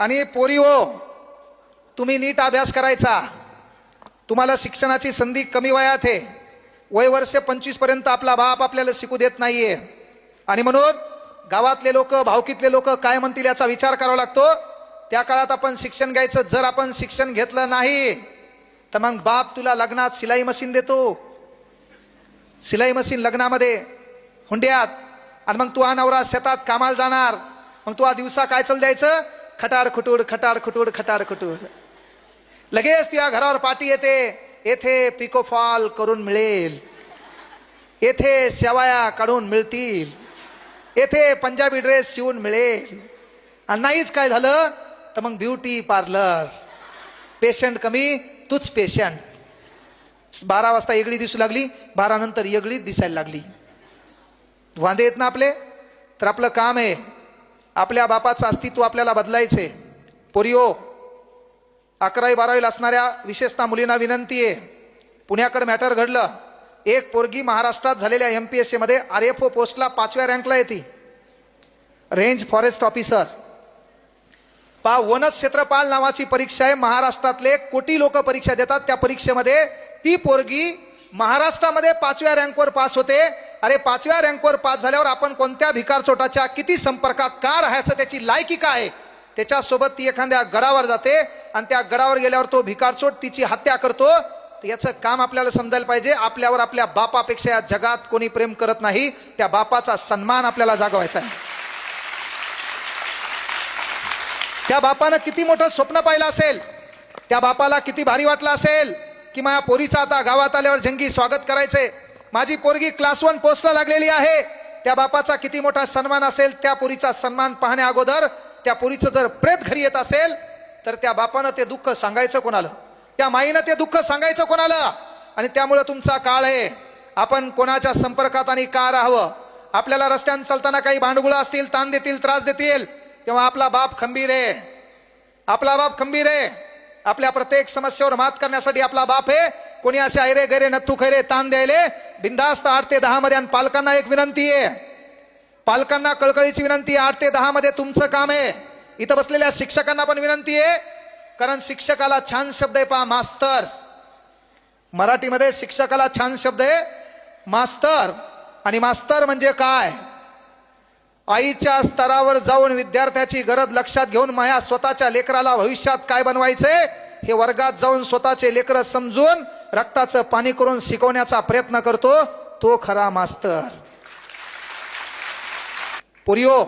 आणि पोरीओ, तुम्ही नीट अभ्यास करायचा. तुम्हाला शिक्षणाची संधी कमी वयात आहे. वय वर्ष 25 पर्यंत आपला बाप आपल्याला शिकू देत नाहीये. आणि म्हणून गावातले लोक, भावकीतले लोक काय म्हणतील याचा विचार करावा लागतो. त्या काळात आपण शिक्षण घ्यायचं. जर आपण शिक्षण घेतलं नाही तर मग बाप तुला लग्नात सिलाई मशीन देतो. सिलाई मशीन लग्नामध्ये, हुंड्यात. आणि मग तू हा नवरा शेतात कामाला जाणार. मग तू हा दिवसा काय चल द्यायचं? खटाड खुटूड खटाड खुटूड खटाड खुटूड. लगेच तुझ्या घरावर पाठी येते. येथे पिकोफॉल करून मिळेल, येथे शेवाया काढून मिळतील, येथे पंजाबी ड्रेस शिवून मिळेल. आणि नाहीच काय झालं तर मग ब्युटी पार्लर. पेशंट कमी, तूच पेशंट. 12 वाजता येगळी दिसू लागली, 12 नंतर येगळी दिसायला लागली. वांदे येत ना आपले. तर आपलं काम आहे, आपल्या बापाचं अस्तित्व आपल्याला बदलायचंय. पोरिओ, 11वी 12वीला असणाऱ्या विशेषतः मुलींना विनंती आहे. पुण्याकडे मॅटर घडलं. एक पोरगी महाराष्ट्रात झालेल्या MPSC मध्ये RFO पोस्टला 5व्या रँकला येते. Range forest officer. वनज क्षेत्रपाल नावाची परीक्षा आहे. महाराष्ट्रातले कोटी लोक परीक्षा देतात. त्या परीक्षेमध्ये ती पोरगी महाराष्ट्रामध्ये 5व्या रँकवर पास होते. अरे 5व्या रँकवर पास झाल्यावर आपण कोणत्या भिकार चोटाच्या किती संपर्कात का राहायचं, त्याची लायकी काय, त्याच्यासोबत ती एखाद्या गडावर जाते आणि त्या गडावर गेल्यावर तो भिकारचोट तिची हत्या करतो. याचं काम आपल्याला समजायला पाहिजे. आपल्यावर आपल्या बापापेक्षा या जगात कोणी प्रेम करत नाही. त्या बापाचा सन्मान आपल्याला जागवायचा आहे. त्या बापानं किती मोठं स्वप्न पाहिलं असेल. त्या बापाला किती भारी वाटलं असेल की माझ्या पोरीचं आता गावात आल्यावर जंगी स्वागत करायचंय. माझी पोरगी क्लास 1 पोस्टला लागलेली आहे. त्या बापाचा किती मोठा सन्मान असेल. त्या पोरीचा सन्मान पाहण्या अगोदर त्या पोरीचं जर प्रेत घरी येत असेल तर त्या बापानं ते दुःख सांगायचं कोणाला, त्या माईनं ते दुःख सांगायचं कोणाला. आणि त्यामुळे तुमचा काळ आहे. आपण कोणाच्या संपर्कात आणि का राहावं. आपल्याला रस्त्याने चालताना काही भांडगुळा असतील, ताण देतील, त्रास देतील, तेव्हा आपला बाप खंबीर आहे. आपला बाप खंबीर आहे. आपल्या प्रत्येक समस्येवर मात करण्यासाठी आपला बाप आहे. कोणी असे ऐरे गैरे नथू खैरे ताण द्यायले बिंदास्त 8 ते 10 मध्ये. आणि पालकांना एक विनंती आहे, पालकांना कळकळीची विनंती आहे. 8 ते 10 मध्ये तुमचं काम आहे. इथं बसलेल्या शिक्षकांना पण विनंती आहे, कारण शिक्षकाला छान शब्द आहे पहा, मास्तर. मराठीमध्ये शिक्षकाला छान शब्द आहे मास्तर. आणि मास्तर म्हणजे काय? आईच्या स्तरावर जाऊन विद्यार्थ्याची गरज लक्षात घेऊन माझ्या स्वतःच्या लेकराला भविष्यात काय बनवायचंय हे वर्गात जाऊन स्वतःचे लेकरं समजून रक्ताचं पाणी करून शिकवण्याचा प्रयत्न करतो, तो खरा मास्तर. पोरिओ,